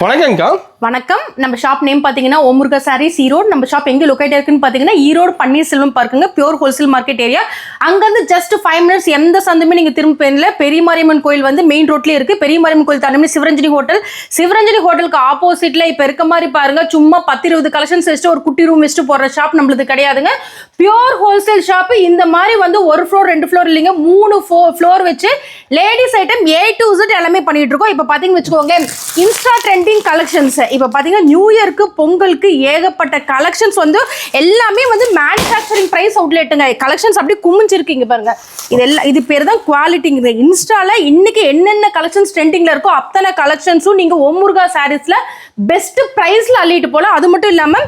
வணக்கம்க்கா. வணக்கம். நம்ம ஷாப் நேம் பாத்தீங்கன்னா ஓமுருகா சாரீஸ் ஈரோடு. நம்ம ஷாப் எங்க லொகேட் இருக்குன்னு பாத்தீங்கன்னா ஈரோடு பன்னீர்செல்வம் பார்க்குங்க, பியூர் ஹோல்சேல் மார்க்கெட் ஏரியா. அங்கிருந்து ஜஸ்ட் 5 மினிட்ஸ் எந்த சந்துமே நீங்க திரும்ப போயிடல. பெரிய மாரியம்மன் கோயில் வந்து மெயின் ரோட்லயே இருக்கு. பெரிய மாரியம்மன் கோயில் தாண்டி சிவரஞ்சனி ஹோட்டல். சிவரஞ்சனி ஹோட்டலுக்கு ஆப்போசிட்ல இப்ப இருக்க மாதிரி பாருங்க, சும்மா 10-20 கலெக்ஷன்ஸ் வச்சுட்டு ஒரு குட்டி ரூம் வச்சுட்டு போற ஷாப் நம்மளுக்கு கிடையாதுங்க. Pure wholesale shop. இந்த மாதிரி வந்து ஒரு ஃப்ளோர் 2 ஃப்ளோர் இல்லைங்க, 3 ஃப்ளோர் வச்சு ladies item A to Z எல்லாமே பண்ணிட்டு இருக்கோம். இப்ப பாத்தீங்கன்னு வச்சுக்கோங்க, இன்ஸ்டா ட்ரெண்டிங் கலெக்ஷன்ஸ். இப்ப பாத்தீங்கன்னா நியூ இயர்க்கு பொங்கலுக்கு ஏகப்பட்ட கலெக்ஷன்ஸ் வந்து எல்லாமே வந்து மேனுஃபேக்சரிங் பிரைஸ் அவுட்லெட்டுங்க. கலெக்ஷன்ஸ் அப்படியே குமிஞ்சிருக்கீங்க பாருங்க. இது பேர் தான் குவாலிட்டிங்க. இன்ஸ்டால இன்னைக்கு என்னென்ன கலெக்ஷன்ஸ் ட்ரெண்டிங்ல இருக்கோ அத்தனை கலெக்ஷன்ஸும் நீங்க ஓமுருகா சாரீஸ்ல பெஸ்ட் பிரைஸ்ல அள்ளிட்டு போல. அது மட்டும் இல்லாம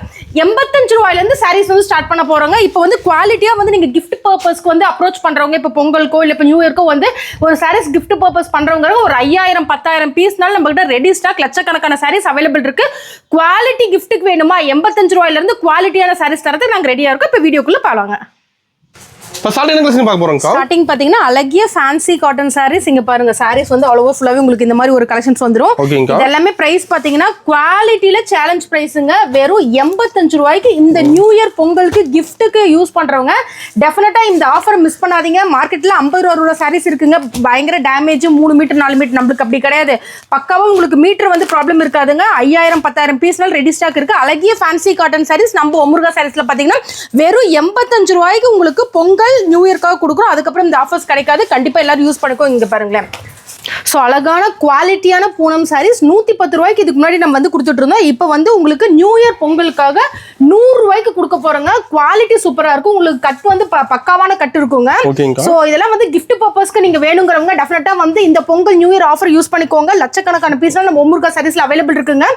85 ரூபாயில இருந்து சாரீஸ் வந்து ஸ்டார்ட் பண்ண போறாங்க. இப்போ வந்து குவாலிட்டியா வந்து நீங்க கிஃப்ட் பர்பஸ்க்கு வந்து அப்ரோச் பண்றவங்க, இப்போ பொங்கலுக்கோ இல்ல இப்போ நியூ இயர்க்கோ வந்து ஒரு சாரீஸ் கிஃப்ட் பர்பஸ் பண்றவங்க ஒரு 5000-10000 பீஸ்னால நம்ம கிட்ட ரெடி ஸ்டாக் லட்சக்கணக்கான சாரீஸ் அவைலபிள் இருக்கு. குவாலிட்டி கிஃப்ட்டுக்கு வேணுமா 85 ரூபாயில இருந்து குவாலிட்டியான சாரீஸ் தரது நாங்க ரெடியா இருக்கோம். இப்போ வீடியோக்குள்ள போலாங்க. ஸ்டார்டிங் பாத்தீங்கன்னா அழகிய ஃபேன்சி காட்டன் சாரீஸ். இங்க பாருங்க, சாரீஸ் வந்து ஆல் ஓவர் ஃபுல்லாவே உங்களுக்கு இந்த மாதிரி ஒரு கலெக்ஷன்ஸ் வந்துரும். இது எல்லாமே பிரைஸ் பாத்தீங்கன்னா குவாலிட்டில சேலஞ்ச் பிரைஸ்ங்க. வெறும் 85 ரூபாய்க்கு இந்த நியூ இயர் பொங்கலுக்கு கிஃப்ட்டுக்கு யூஸ் பண்றவங்க டெஃபினட்டா இந்த ஆஃபர் மிஸ் பண்ணாதீங்க. மார்க்கெட்ல 50 ரூபா சாரீஸ் இருக்குங்க, பயங்கர டேமேஜ் 3 மீட்டர் 4 மீட்டர். நம்மளுக்கு அப்படி கிடையாது, பக்காவா உங்களுக்கு மீட்டர் வந்து ப்ராப்ளம் இருக்காதுங்க. 5000-10000 பீஸ்னால ரெடி ஸ்டாக் இருக்கு. அழகிய ஃபேன்சி காட்டன் சாரீஸ் நம்ம ஓமுருகா சாரீஸ்ல பாத்தீங்கன்னா வெறும் 85 ரூபாய்க்கு உங்களுக்கு பொங்கல் நியூ இயர்க்காக கொடுக்குறோம். அதுக்கப்புறம் இந்த ஆஃபர்ஸ் கிடைக்காது, கண்டிப்பா எல்லாரும் யூஸ் பண்ணிக்கோ. இங்க பாருங்களேன், ஸோ அழகான குவாலிட்டியான பூனம் சாரீஸ் 110 ரூபாய்க்கு இதுக்கு முன்னாடி நம்ம வந்து கொடுத்துட்டு இருந்தோம். இப்போ வந்து உங்களுக்கு நியூ இயர் பொங்கலுக்காக 100 ரூபாய்க்கு கொடுக்க போறோங்க. குவாலிட்டி சூப்பரா இருக்கும். உங்களுக்கு கட் வந்து பக்காவான கட் இருக்குங்க. ஸோ இதெல்லாம் வந்து கிஃப்ட் பர்பஸ்க்கு நீங்க வேணுங்கிறவங்க டெஃபினட்டா வந்து இந்த Pongal new year offer use பண்ணிக்கோங்க. லட்சக்கணக்கான பீஸ்லாம் நம்ம ஓமுருகா சாரீஸ்ல அவைலபிள் இருக்குங்க.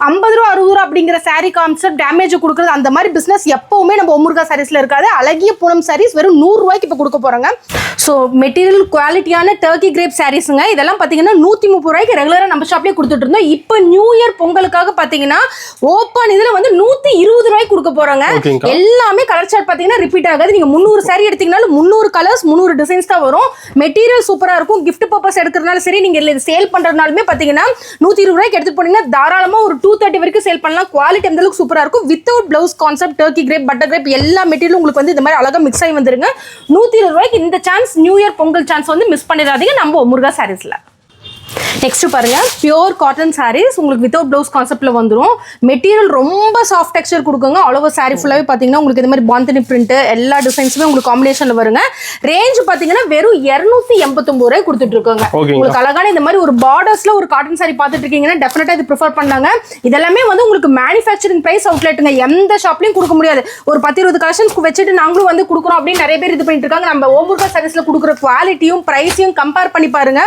50 ரூபா 60 ரூபா அப்படிங்கிற சாரீ கான்செப்ட் டேமேஜ் கொடுக்குறது அந்த மாதிரி பிசினஸ் எப்பவுமே நம்ம ஓமுருகா சாரீஸ்ல இருக்காது. அழகிய பூனம் சாரீஸ் வெறும் 100 ரூபாய்க்கு இப்போ கொடுக்க போறாங்க. ஸோ மெட்டீரியல் குவாலிட்டியான டர்க்கி கிரேப் சாரீஸுங்க. இதெல்லாம் பாத்தீங்கன்னா 130 ரூபாய்க்கு ரெகுலரா நம்ம ஷாப்லயே கொடுத்துட்டு இருந்தோம். இப்போ நியூ இயர் பொங்கலுக்காக பாத்தீங்கன்னா ஓப்பன் இதுல வந்து 120 ரூபாய்க்கு கொடுக்க போறாங்க. எல்லாமே கலர் சார்ட் பாத்தீங்கன்னா ரிப்பீட் ஆகாது. நீங்க 300 சாரி எடுத்தீங்கனாலும் 300 கலர்ஸ் 300 டிசைன்ஸ் தான் வரும். மெட்டீரியல் சூப்பரா இருக்கும். கிஃப்ட் பர்பஸ் எடுக்கிறதுனால சரி, நீங்க இதுல சேல் பண்றதுனாலுமே பாத்தீங்கன்னா 120 ரூபாய்க்கு எடுத்து போனீங்கன்னா தாராளமா ஒரு 230 வரைக்கும் சேல் பண்ணலாம். குவாலிட்டி அந்த அளவுக்கு சூப்பரா இருக்கும். Without blouse concept turkey crepe butter crepe எல்லா மெட்டீரியலும் உங்களுக்கு வந்து இந்த மாதிரி அழகா மிக்ஸ் ஆகி வந்துருங்க. 120 ரூபாய்க்கு இந்த chance, new year Pongal chance வந்து மிஸ் பண்ணிடாதீங்க நம்ம ஓமுருகா சாரீஸ்ல. நெக்ஸ்ட் பாருங்க, பியூர் காட்டன் சாரீஸ் உங்களுக்கு வித்தவுட் பிளவுஸ் கான்செப்ட்ல வந்துடும். மெட்டீரியல் ரொம்ப சாஃப்ட் டெக்ஸ்சர் கொடுக்குங்க. ஆல் ஓவர் சாரி ஃபுல்லாவே பாத்தீங்கன்னா உங்களுக்கு இந்த மாதிரி பாந்தனி பிரிண்ட் எல்லா டிசைன்ஸுமே உங்களுக்கு காம்பினேஷன்ல வருங்க. ரேஞ்ச் பாத்தீங்கன்னா வெறும் 289 ரூபாய் கொடுத்துட்டு இருக்காங்க. உங்களுக்கு அழகான இந்த மாதிரி ஒரு பார்டர்ஸ்ல ஒரு காட்டன் சாரி பாத்துட்டு இருக்கீங்கன்னா டெஃபினட்டா இது ப்ரிஃபர் பண்ணாங்க. இதெல்லாமே வந்து உங்களுக்கு மேனுஃபேக்சரிங் பிரைஸ் அவுட்லெட்டுங்க. எந்த ஷாப்லயும் கொடுக்க முடியாது. ஒரு 10-20 கலெக்ஷன்ஸ் வச்சுட்டு நாங்களும் வந்து கொடுக்குறோம் அப்படின்னு நிறைய பேர் இது பண்ணிட்டு இருக்காங்க. நம்ம ஓமுருகா சாரீஸ்ல கொடுக்குற குவாலிட்டியும் பிரைஸையும் கம்பேர் பண்ணி பாருங்க.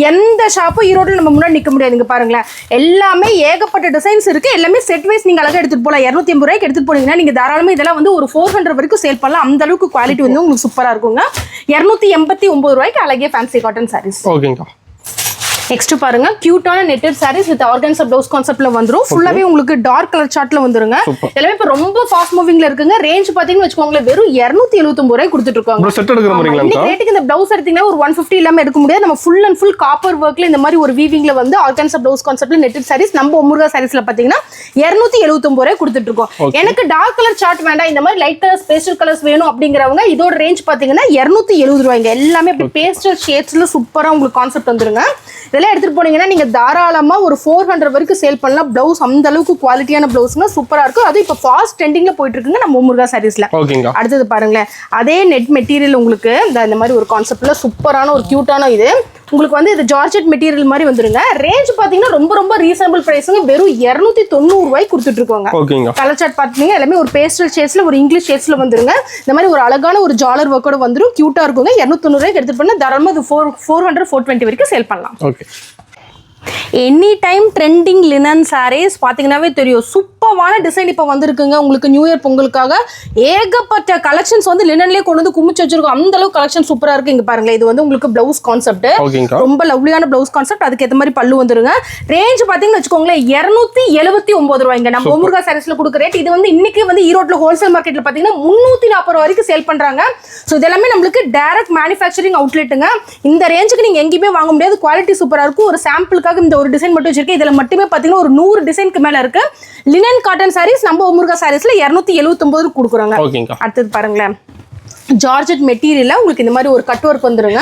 எந்த ஷாப்பும் ஈரோடு நம்ம முன்னாடி நிக்க முடியாது. இங்க பாருங்களேன், எல்லாமே ஏகப்பட்ட டிசைன்ஸ் இருக்கு. எல்லாமே செட் வைஸ் நீங்க அழகா எடுத்துட்டு போலாம். 280 ரூபாய்க்கு எடுத்துட்டு போனீங்கன்னா நீங்க தாராளமா இதெல்லாம் வந்து ஒரு 400 வரைக்கும் சேல் பண்ணலாம். அந்த அளவுக்கு குவாலிட்டி வந்து உங்களுக்கு சூப்பரா இருக்குங்க. 289 ரூபாய்க்கு அழகிய ஃபேன்சி காட்டன் சாரீஸ். ஓகேங்க. நெக்ஸ்ட் பாருங்க, கியூட்டான netted saris with organza blouse கான்செப்ட்ல வந்துரும். ஃபுல்லாவே உங்களுக்கு டார்க் கலர் சார்ட்ல வந்துருங்க. எல்லாமே இப்ப ரொம்ப ஃபாஸ்ட் மூவிங்ல இருக்குங்க. ரேஞ்ச் பாத்தீங்கன்னா வெச்சுக்கோங்களேன் வெறும் 279 ரூபாய்க்கு கொடுத்துட்டு இருக்காங்க. செட் எடுக்கிற மாதிரிங்களா? இந்த ரேட்டுக்கு இந்த ப்ளவுஸ் எடுத்தீங்கன்னா ஒரு 150 இல்லாம எடுக்க முடியாது. நம்ம ஃபுல் அண்ட் ஃபுல் காப்பர் வர்க்ல இந்த மாதிரி ஒரு வீவிங்ல வந்து ஆர்கன்ஸா ப்ளவுஸ் கான்செப்ட்ல நெட்டட் சாரீஸ் நம்ம ஓமுருகா சாரீஸ்ல பாத்தீங்கன்னா 279 ரூபாய்க்கு கொடுத்துட்டு இருக்கோம். எனக்கு டார்க் கலர் சார்ட் வேண்டாம், இந்த மாதிரி லைட் கலர்ஸ் பேஸ்டல் கலர்ஸ் வேணும் அப்படிங்கறவங்க இதோட ரேஞ்ச் பாத்தீங்கன்னா 270 ரூபாய்ங்க. எல்லாமே இப்ப பேஸ்டல் ஷேட்ஸ்ல சூப்பரா உங்களுக்கு கான்செப்ட் வந்துருங்க. இதெல்லாம் எடுத்துட்டு போனீங்கன்னா நீங்க தாராளமா ஒரு 400 வரைக்கும் சேல் பண்ணலாம். பிளவுஸ் அந்த அளவுக்கு குவாலிட்டியான பிளவுஸ்ங்க சூப்பரா இருக்கும். அது இப்ப ஃபாஸ்ட் ட்ரெண்டிங்ல போயிட்டு இருக்குங்க நம்ம ஓமுருகா சாரீஸ்ல. அடுத்தது பாருங்களேன், அதே நெட் மெட்டீரியல் உங்களுக்கு இந்த மாதிரி ஒரு கான்செப்ட்ல சூப்பரான ஒரு கியூட்டான இது உங்களுக்கு வந்து இது ஜார்ஜெட் மெட்டீரியல் மாதிரி வந்துருங்க. ரேஞ்ச் பாத்தீங்கன்னா ரொம்ப ரொம்ப ரீசனபிள் பிரைஸ்ங்க. வெறும் 290 ரூபாய்க்கு கொடுத்துட்டு இருக்கோங்க. கலர் சார்ட் பாத்தீங்கன்னா எல்லாமே ஒரு பேஸ்டல் ஷேட்ஸ்ல ஒரு இங்கிலீஷ் ஷேட்ஸ்ல வந்துருங்க. இந்த மாதிரி ஒரு அழகான ஒரு ஜாலர் ஒர்க்கோட வந்துரும். கியூட்டா இருக்குங்க. 290 ரூபாய்க்கு எடுத்துட்டு போனா தாராளமா இது 400-420 வரைக்கும் சேல் பண்ணலாம். Any time trending linen saris பாத்தீங்கன்னாவே தெரியும். சூப்பரான டிசைன் இப்போ வந்திருக்குங்க. உங்களுக்கு நியூ இயர் பொங்கலுக்காக ஏகப்பட்ட கலெக்ஷன்ஸ் வந்து லினன்லயே கொண்டு வந்து குமிச்சு வச்சிருக்கோம். அந்த அளவுக்கு கலெக்ஷன் சூப்பரா இருக்கு. இங்க பாருங்க, இது வந்து உங்களுக்கு பிளவுஸ் கான்செப்ட், ரொம்ப லவ்லியான பிளவுஸ் கான்செப்ட். அதுக்கு ஏற்ற மாதிரி பல்லு வந்துருங்க. ரேஞ்ச் பாத்தீங்கன்னு வச்சுக்கோங்களேன் 279 ரூபாய்ங்க. நம்ம ஓமுருகா சாரீஸ்ல கொடுக்குற ரேட். இது வந்து இன்னைக்கு வந்து ஈரோட்ல ஹோல்சேல் மார்க்கெட்ல பாத்தீங்கன்னா 340 ரூபாய் வரைக்கும் சேல் பண்றாங்க. ஸோ இதெல்லாமே நம்மளுக்கு டைரக்ட் மேனுஃபேக்சரிங் அவுட்லெட்டுங்க. இந்த ரேஞ்சுக்கு நீங்க எங்கேயுமே வாங்க முடியாது. குவாலிட்டி சூப்பரா இருக்கும். ஒரு சாம்பிளுக்கு உங்களுக்காக இந்த ஒரு டிசைன் மட்டும் வச்சிருக்கேன். இதுல மட்டுமே பாத்தீங்கன்னா ஒரு 100 டிசைனுக்கு மேல இருக்கு. லினன் காட்டன் சாரீஸ் நம்ம ஓமுருகா சாரீஸ்ல 279 கொடுக்குறாங்க. அடுத்தது பாருங்களேன், ஜார்ஜெட் மெட்டீரியல்ல உங்களுக்கு இந்த மாதிரி ஒரு கட் ஒர்க் வந்துருங்க.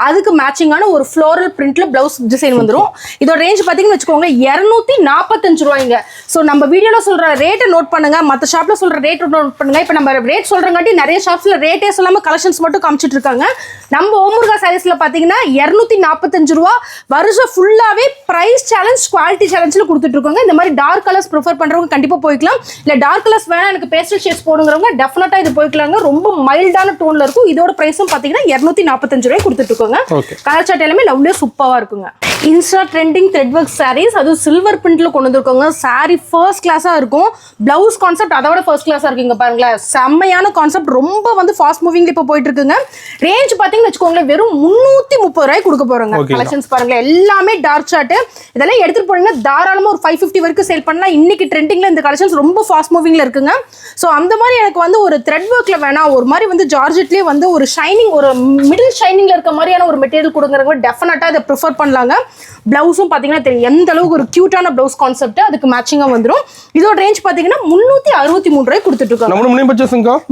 அதுக்கு மேட்சிங்கான ஒரு ஃப்ளோரல் பிரிண்ட்ல பிளவுஸ் டிசைன் வந்துரும். இதோட ரேஞ்ச் பாத்தீங்கன்னு வச்சுக்கோங்க 245 ரூபாய்ங்க. ஸோ நம்ம வீடியோல சொல்ற ரேட்டை நோட் பண்ணுங்க, மற்ற ஷாப்ல சொல்ற ரேட் நோட் பண்ணுங்க. இப்போ நம்ம ரேட் சொல்றங்காட்டி நிறைய ஷாப்ஸ்ல ரேட்டே சொல்லாம கலெக்ஷன்ஸ் மட்டும் காமிச்சிட்டு இருக்காங்க. நம்ம ஓமுருகா சாரீஸ்ல பாத்தீங்கன்னா 245 ரூபா. வருஷம் ஃபுல்லாவே பிரைஸ் சேலஞ்ச் குவாலிட்டி சேலஞ்சில் கொடுத்துட்டு இருக்காங்க. இந்த மாதிரி டார்க் கலர்ஸ் ப்ரிஃபர் பண்றவங்க கண்டிப்பா போய்க்கலாம். இல்ல டார்க் கலர்ஸ் வேணா எனக்கு பேஸ்டல் ஷேட்ஸ் போடுங்கிறவங்க டெஃபினட்டா இது போய்க்கலாங்க. ரொம்ப மைல்டான டோன்ல இருக்கும். இதோட பிரைஸும் பாத்தீங்கன்னா 245 ரூபாய் கொடுத்துட்டு இருக்காங்க. கலர் சார்ட் எல்லாமே லவ்லியா சூப்பரா இருக்குங்க. Insta trending thread work sarees, அது சில்வர் பிரிண்ட்ல கொண்டு வந்திருக்காங்க. சாரி ஃபர்ஸ்ட் கிளாஸா இருக்கும். பிளவுஸ் கான்செப்ட் அதோட ஃபர்ஸ்ட் கிளாஸா இருக்குங்க. பாருங்களேன், செம்மையான கான்செப்ட், ரொம்ப வந்து ஃபாஸ்ட் மூவிங்ல இப்போ போயிட்டு இருக்குங்க. ரேஞ்ச் பாத்தீங்கன்னு வச்சுக்கோங்களேன் வெறும் 330 ரூபாய் கொடுக்க போறாங்க. கலெக்ஷன்ஸ் பாருங்களேன், எல்லாமே டார்க் சார்ட். இதெல்லாம் எடுத்துட்டு போனீங்கன்னா தாராளமா ஒரு 550 வரைக்கும் சேல் பண்ணலாம். இன்னைக்கு ட்ரெண்டிங்ல இந்த கலெக்ஷன்ஸ் ரொம்ப ஃபாஸ்ட் மூவிங்ல இருக்குங்க. ஸோ அந்த மாதிரி எனக்கு வந்து ஒரு த்ரெட் ஒர்க்ல வேணாம், ஒரு மாதிரி வந்து ஜார்ஜெட்லேயே வந்து ஒரு ஷைனிங், ஒரு மிடில் ஷைனிங்ல இருக்க மாதிரியான ஒரு மெட்டீரியல் கொடுக்குறவங்க டெஃபினட்டா இதை ப்ரிஃபர் பண்ணலாங்க. பிளவுஸும் பாத்தீங்கன்னா தெரியும் எந்த அளவுக்கு ஒரு கியூட்டான பிளவுஸ் கான்செப்ட், அதுக்கு மேட்சிங்கா வந்துடும். இதோட ரேஞ்ச் பாத்தீங்கன்னா 363 ரூபாய் கொடுத்துட்டு இருக்காங்க.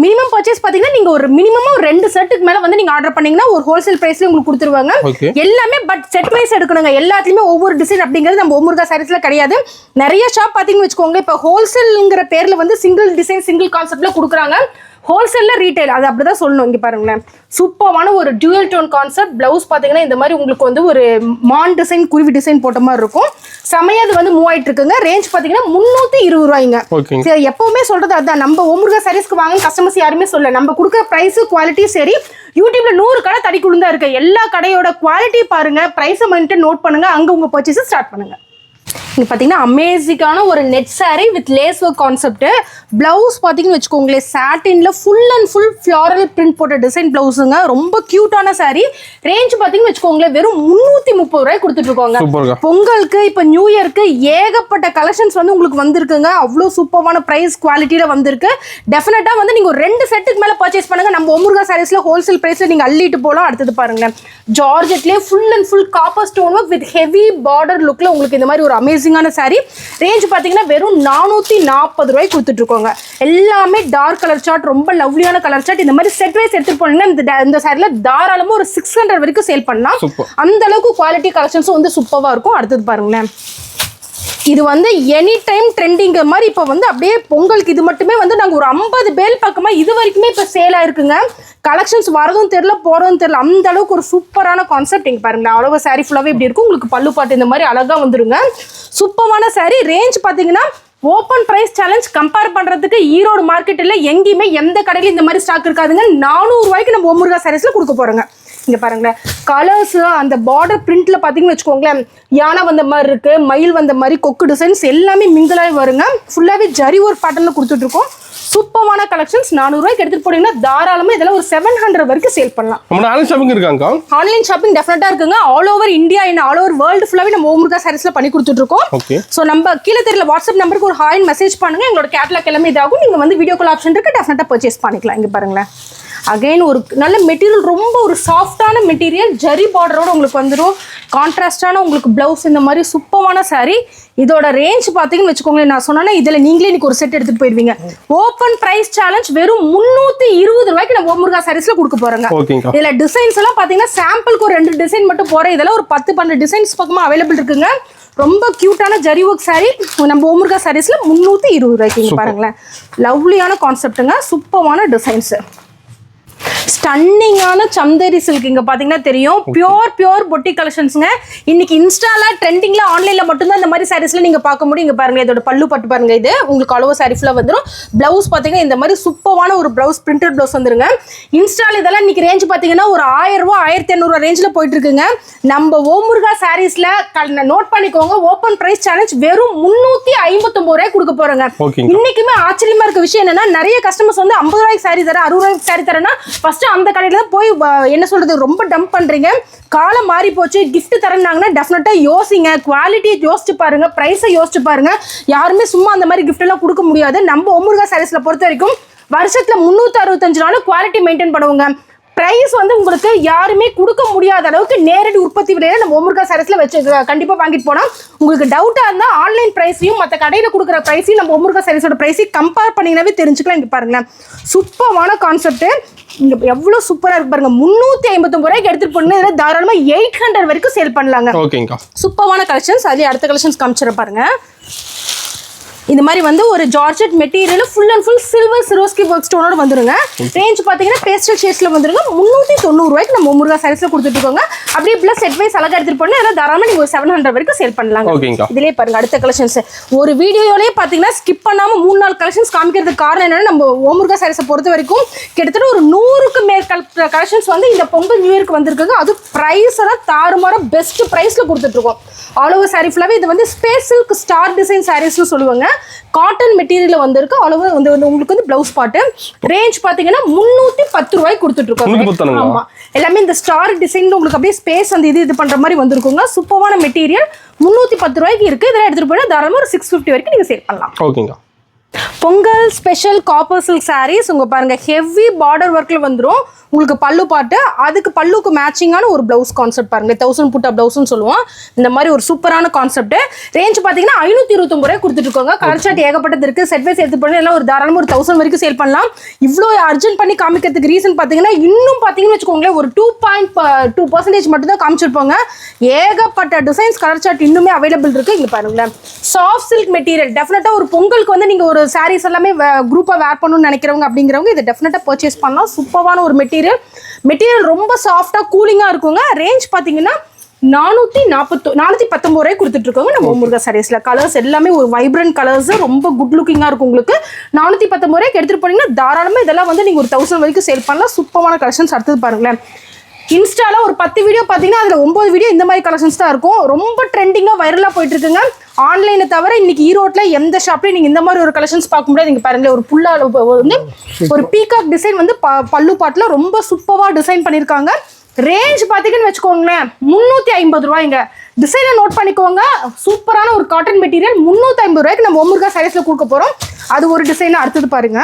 மினிமம் பர்ச்சேஸ் பாத்தீங்கன்னா நீங்க ஒரு மினிமமா ஒரு 2 செட்டுக்கு மேல வந்து நீங்க ஆர்டர் பண்ணீங்கன்னா ஒரு ஹோல்சேல் பிரைஸ்ல உங்களுக்கு கொடுத்துருவாங்க. எல்லாமே பட் செட் வைஸ் எடுக்கணுங்க. எல்லாத்துலயுமே ஒவ்வொரு டிசைன் அப்படிங்கிறது நம்ம ஓமுருகா சாரீஸ்ல கிடையாது. நிறைய ஷாப் பாத்தீங்கன்னு வச்சுக்கோங்க, இப்போ ஹோல்சேல்ங்கிற பேர்ல வந்து சிங்கிள் டிசைன் சிங்கிள் கான்செப்ட்ல கொடுக்குறாங்க. ஹோல்சேல்ல ரீட்டைல், அது அப்படிதான் சொல்லணும். இங்க பாருங்களேன், சூப்பரான ஒரு டியூயல் டோன் கான்செப்ட். பிளவுஸ் பாத்தீங்கன்னா இந்த மாதிரி உங்களுக்கு வந்து ஒரு மான் டிசைன் குருவி டிசைன் போட்ட மாதிரி இருக்கும். செமையா அது வந்து மூவ் ஆயிட்டு இருக்குங்க. ரேஞ்ச் பாத்தீங்கன்னா 320 ரூபாய்ங்க. சரி, எப்பவுமே சொல்றது அதுதான், நம்ம ஓமுருகா சாரீஸ்க்கு வாங்க கஸ்டமர்ஸ் யாருமே சொல்ல, நம்ம கொடுக்குற பிரைஸ் குவாலிட்டி சரி. யூடியூப்ல 100 கடை தடிக்குழுந்தா இருக்கு. எல்லா கடையோட குவாலிட்டி பாருங்க, பிரைஸ் மெயின்டைன் நோட் பண்ணுங்க, அங்க உங்க பர்ச்சேஸ் ஸ்டார்ட் பண்ணுங்க. இங்க பாத்தீங்கன்னா அமேசிங்கான ஒரு net sari with lace work concept. Blouse பாத்தீங்கன்னு வச்சுக்கோங்களேன் சாட்டின்ல full and full floral print போட்ட டிசைன் பிளவுஸுங்க. ரொம்ப கியூட்டான சாரி. ரேஞ்ச் பாத்தீங்கன்னு வச்சுக்கோங்களேன் வெறும் 330 ரூபாய் கொடுத்துட்டு இருக்காங்க. பொங்கலுக்கு இப்ப நியூ இயருக்கு ஏகப்பட்ட கலெக்ஷன்ஸ் வந்து உங்களுக்கு வந்திருக்குங்க. அவ்வளவு சூப்பரான பிரைஸ் குவாலிட்டியில வந்திருக்கு. டெஃபினட்டா வந்து நீங்க ஒரு 2 செட்டுக்கு மேல பர்ச்சேஸ் பண்ணுங்க. நம்ம ஓமுருகா சாரீஸ்ல ஹோல்சேல் பிரைஸ்ல நீங்க அள்ளிட்டு போலாம். அடுத்தது பாருங்களேன், ஜார்ஜெட்லயே full and full copper stone work with heavy border லுக்ல உங்களுக்கு இந்த மாதிரி ஒரு அமேசிங்கான சாரி. ரேஞ்ச் பாத்தீங்கன்னா வெறும் 440 ரூபாய் கொடுத்துட்டு இருக்கோங்க. எல்லாமே டார்க் கலர் சார்ட், ரொம்ப லவ்லியான கலர் சார்ட். இந்த மாதிரி செட் வைஸ் எடுத்துட்டு போனீங்கன்னா இந்த சாரில தாராளமா ஒரு 600 வரைக்கும் சேல் பண்ணலாம். அந்த அளவுக்கு குவாலிட்டி கலெக்ஷன்ஸும் வந்து சூப்பரா இருக்கும். அடுத்தது பாருங்களேன், இது வந்து எனி டைம் ட்ரெண்டிங் மாதிரி. இப்போ வந்து அப்படியே பொங்கலுக்கு இது மட்டுமே வந்து நாங்கள் ஒரு 50 பேல் பக்கமா இது வரைக்குமே இப்போ சேல் ஆயிருக்குங்க. கலெக்ஷன்ஸ் வரதும் தெரியல போறதும் தெரியல, அந்த அளவுக்கு ஒரு சூப்பரான கான்செப்ட். இங்க பாருங்க, அவ்வளவு சாரி ஃபுல்லாவே இப்படி இருக்கும். உங்களுக்கு பல்லு பாட்டு இந்த மாதிரி அழகா வந்துருங்க. சூப்பரான சாரி. ரேஞ்ச் பாத்தீங்கன்னா ஓப்பன் பிரைஸ் சேலஞ்ச் கம்பேர் பண்றதுக்கு ஈரோடு மார்க்கெட்ல எங்கேயுமே எந்த கடையிலும் இந்த மாதிரி ஸ்டாக் இருக்காதுங்க. 400 ரூபாய்க்கு நம்ம ஓமுருகா சாரீஸ்ல கொடுக்க போறோங்க. இங்க பாருங்களேன், கலர்ஸ் அந்த பார்டர் பிரிண்ட்ல பாத்தீங்கன்னு வச்சுக்கோங்களேன், யானை வந்த மாதிரி இருக்கு, மயில் வந்த மாதிரி, கொக்கு டிசைன்ஸ் எல்லாமே மிங்கிளாகி வருங்க. ஃபுல்லாவே ஜரி ஒர்க் பேட்டர்ன்ல கொடுத்துட்டு இருக்கோம். சூப்பரான கலெக்ஷன்ஸ். 400 ரூபாய்க்கு எடுத்துட்டு போனீங்கன்னா தாராளமா இதெல்லாம் ஒரு 700 வரைக்கும் சேல் பண்ணலாம். ஆன்லைன் ஷாப்பிங் இருக்காங்க. ஆன்லைன் ஷாப்பிங் டெஃபினட்டா இருக்குங்க. All over India and all over world ஃபுல்லாவே நம்ம ஓமுருகா சாரீஸ்ல பண்ணி கொடுத்துட்டு இருக்கோம். சோ நம்ம கீழே தெரியல வாட்ஸ்அப் நம்பருக்கு ஒரு ஹாய் மெசேஜ் பண்ணுங்க. எங்களோட கேட்டலாக் எல்லாமே இதாகும். நீங்க வந்து வீடியோ கால் ஆப்ஷன் இருக்கு, டெஃபினட்டா பர்ச்சேஸ் பண்ணிக்கலாம். இங்க பாருங்களேன், அகைன் ஒரு நல்ல மெட்டீரியல், ரொம்ப ஒரு சாஃப்டான மெட்டீரியல், ஜரி பார்டரோட உங்களுக்கு வந்துடும். கான்ட்ராஸ்டான உங்களுக்கு பிளவுஸ், இந்த மாதிரி சூப்பரான சாரி. இதோட ரேஞ்ச் பாத்தீங்கன்னு வச்சுக்கோங்களேன், நான் சொன்னா இதுல நீங்களே இன்னைக்கு ஒரு செட் எடுத்துட்டு போயிருவீங்க. ஓப்பன் பிரைஸ் சேலஞ்ச் வெறும் 320 ரூபாய்க்கு நம்ம ஓமுருகா சாரீஸ்ல கொடுக்க போறோங்க. இதுல டிசைன்ஸ் எல்லாம் பாத்தீங்கன்னா சாம்பிளுக்கு ஒரு 2 டிசைன் மட்டும் போறேன். இதெல்லாம் ஒரு 10-12 டிசைன்ஸ் பக்கமா அவைலபிள் இருக்குங்க. ரொம்ப கியூட்டான ஜரி ஒர்க் சாரி நம்ம ஓமுருகா சாரீஸ்ல 320 ரூபாய்க்கு. பாருங்களேன், லவ்லியான கான்செப்ட்டுங்க, சூப்பரான டிசைன்ஸ். ஸ்டன்னிங்கான சந்தேரி சில்க். இங்க பாத்தீங்கன்னா தெரியும், பியூர் பொட்டி கலெக்ஷன்ஸ்ங்க. இன்னைக்கு இன்ஸ்டால ட்ரெண்டிங்ல ஆன்லைன்ல மட்டும்தான் இந்த மாதிரி சாரீஸ்ல நீங்க பார்க்க முடியும். இங்க பாருங்க, இதோட பல்லு பட்டு பாருங்க, இது உங்களுக்கு அளவு சாரி ஃபுல்லா வந்துடும். பிளவுஸ் பாத்தீங்கன்னா இந்த மாதிரி சூப்பரான ஒரு பிளவுஸ், பிரிண்டட் பிளவுஸ் வந்துருங்க. இன்ஸ்டால இதெல்லாம் இன்னைக்கு ரேஞ்ச் பாத்தீங்கன்னா ஒரு 1000 ரூபாய் 1500 ரேஞ்ச்ல போயிட்டு இருக்குங்க. நம்ம ஓமுருகா சாரீஸ்ல நோட் பண்ணிக்கோங்க, ஓப்பன் பிரைஸ் சேலஞ்ச் வெறும் 359 ரூபாய் கொடுக்க போறோங்க. இன்னைக்குமே ஆச்சரியமா இருக்க விஷயம் என்னன்னா, நிறைய கஸ்டமர்ஸ் வந்து 50 ரூபாய்க்கு சாரி தர, 60 ரூபாய்க்கு சாரி தரேன்னா ஃபர்ஸ்ட் அந்த கடையில தான் போய் என்ன சொல்றது ரொம்ப டம்ப் பண்றீங்க. காலம் மாறி போச்சு, கிஃப்ட் தரேன்னாங்கன்னா டெஃபினட்டா யோசிங்க, குவாலிட்டியை யோசிச்சு பாருங்க, பிரைஸை யோசிச்சு பாருங்க. யாருமே சும்மா அந்த மாதிரி கிஃப்ட் எல்லாம் கொடுக்க முடியாது. நம்ம ஓமுருகா சாரீஸ்ல பொறுத்த வரைக்கும் வருஷத்துல 365 நாள் குவாலிட்டி மெயின்டைன் பண்ணுவாங்க. பிரைஸ் வந்து உங்களுக்கு யாருமே கொடுக்க முடியாத அளவுக்கு நேரடி உற்பத்தி விலையில நம்ம ஓமுருகா சாரீஸ்ல வச்சு கண்டிப்பா வாங்கிட்டு போனா உங்களுக்கு டவுட்டா இருந்தா ஆன்லைன் பிரைஸையும் மற்ற கடையில கொடுக்குற பிரைஸையும் நம்ம ஓமுருகா சாரீஸோட பிரைஸையும் கம்பேர் பண்ணீங்கன்னாவே தெரிஞ்சுக்கலாம். இங்க பாருங்களேன், சூப்பரான கான்செப்ட். இங்க எவ்வளவு சூப்பரா இருக்கு பாருங்க. 359 ரூபாய்க்கு எடுத்துட்டு போனா இதுல தாராளமா 800 வரைக்கும் சேல் பண்ணலாங்க. ஓகேங்கா, சூப்பரான கலெக்ஷன்ஸ். அதுல அடுத்த கலெக்ஷன்ஸ் காமிச்சிர பாருங்க. இந்த மாதிரி வந்து ஒரு georgette material full and full silver Swarovski work ஸ்டோனோட வந்துருங்க. ரேஞ்ச் பாத்தீங்கன்னா பேஸ்டல் ஷேட்ஸ்ல வந்துருங்க. 390 ரூபாய்க்கு நம்ம ஓமுருகா சாரீஸ்ல கொடுத்துட்டு இருக்கோங்க. அப்படியே பிளஸ் செட் வைஸ் அழகா எடுத்துட்டு போனா இதெல்லாம் தாராளமா நீங்க ஒரு 700 வரைக்கும் சேல் பண்ணலாங்க. இதுலயே பாருங்க அடுத்த கலெக்ஷன்ஸ். ஒரு வீடியோலயே பாத்தீங்கன்னா ஸ்கிப் பண்ணாம 3-4 கலெக்ஷன்ஸ் காமிக்கிறதுக்கு காரணம் என்னன்னா நம்ம ஓமுருகா சாரீஸை பொறுத்த வரைக்கும் கிட்டத்தட்ட ஒரு 100க்கு மேற்பட்ட கலெக்ஷன்ஸ் வந்து இந்த பொங்கல் நியூ இயர்க்கு வந்திருக்காங்க. அது பிரைஸ் எல்லாம் தாறுமாற பெஸ்ட் பிரைஸ்ல கொடுத்துட்டு இருக்கோம். ஆல் ஓவர் சாரி ஃபுல்லாவே இது வந்து ஸ்பேஸ் சில்க் ஸ்டார் டிசைன் சாரீஸ்னு சொல்லுவாங்க. காட்டன் மெட்டீரியல் வந்திருக்கு. ஆல் ஓவர் வந்து உங்களுக்கு வந்து பிளவுஸ் பார்ட். ரேஞ்ச் பாத்தீங்கன்னா 310 ரூபாய்க்கு கொடுத்துட்டு இருக்கோம். ஆமா, எல்லாமே இந்த ஸ்டார் டிசைன் உங்களுக்கு அப்படியே ஸ்பேஸ் அந்த இது பண்ற மாதிரி வந்திருக்குங்க. சூப்பரான மெட்டீரியல் 310 ரூபாய்க்கு இருக்கு. இதெல்லாம் எடுத்துட்டு போனா தாராளமா ஒரு 650 வரைக்கும் நீங்க சேல் பண்ணலாம். ஓகேங்க. Pongal special copper silk sarees உங்க பாருங்க, ஹெவி பார்டர் ஒர்க்ல வந்துரும். உங்களுக்கு பல்லு பாட்டு, அதுக்கு பல்லுக்கு மேட்சிங்கான ஒரு பிளவுஸ் கான்செப்ட் பாருங்க. 1000 புட்டா பிளவுஸ்னு சொல்லுவோம். இந்த மாதிரி ஒரு சூப்பரான கான்செப்ட். ரேஞ்ச் பாத்தீங்கன்னா 529 ரூபாய் கொடுத்துட்டு இருக்காங்க. கலர் சார்ட் ஏகப்பட்டது இருக்கு. செட் வைஸ் எடுத்து பண்ணி எல்லாம் ஒரு தாராளமா ஒரு 1000 வரைக்கும் சேல் பண்ணலாம். இவ்வளோ அர்ஜென்ட் பண்ணி காமிக்கிறதுக்கு ரீசன் பாத்தீங்கன்னா இன்னும் பாத்தீங்கன்னு வச்சுக்கோங்களேன் ஒரு 2.2% மட்டும் தான் காமிச்சிருப்பாங்க. ஏகப்பட்ட டிசைன்ஸ் கலர் சார்ட் இன்னுமே அவைலபிள் இருக்கு. இங்க பாருங்களேன், சாஃப்ட் சில்க் மெட்டீரியல். டெஃபினட்டா ஒரு பொங்கலுக்கு வந்து நீங்க ஒரு சாரீஸ் எல்லாமே குரூப்பா வேர் பண்ணணும்னு நினைக்கிறவங்க அப்படிங்கிறவங்க இதை டெஃபினட்டா பர்ச்சேஸ் பண்ணலாம். சூப்பரான ஒரு மெட்டீரியல் ரொம்ப சாஃப்டா கூலிங்கா இருக்குங்க. ரேஞ்ச் பாத்தீங்கன்னா 419 ரூபாய் கொடுத்துட்டு இருக்கோங்க நம்ம ஓமுருகா சாரீஸ்ல. கலர்ஸ் எல்லாமே ஒரு வைப்ரண்ட் கலர்ஸ், ரொம்ப குட் லுக்கிங்கா இருக்கும். உங்களுக்கு 419 ரூபாய்க்கு எடுத்துட்டு போனீங்கன்னா தாராளமா இதெல்லாம் வந்து நீங்க ஒரு 1000 வரைக்கும் சேல் பண்ணலாம். சூப்பரான கலெக்ஷன்ஸ். அடுத்தது பாருங்களேன், இன்ஸ்டால ஒரு 10 வீடியோ பாத்தீங்கன்னா அதுல 9 வீடியோ இந்த மாதிரி கலெக்ஷன்ஸ் தான் இருக்கும். ரொம்ப ட்ரெண்டிங்கா வைரலா போயிட்டு இருக்குங்க. ஆன்லைனை தவிர இன்னைக்கு ஈரோட்ல எந்த ஷாப்லயும் நீங்க இந்த மாதிரி ஒரு கலெக்ஷன்ஸ் பார்க்க முடியாது. நீங்க பாருங்க, ஒரு புல்லா வந்து ஒரு பீகாக் டிசைன் வந்து பல்லு பாட்டுல ரொம்ப சூப்பரா டிசைன் பண்ணிருக்காங்க. ரேஞ்ச் பாத்தீங்கன்னு வச்சுக்கோங்களேன் 350 ரூபாய்ங்க. டிசைனை நோட் பண்ணிக்கோங்க. சூப்பரான ஒரு காட்டன் மெட்டீரியல் 350 ரூபாய்க்கு நம்ம ஓமுருகா சாரீஸ்ல கொடுக்க போறோம். அது ஒரு டிசைன். அடுத்தது பாருங்க,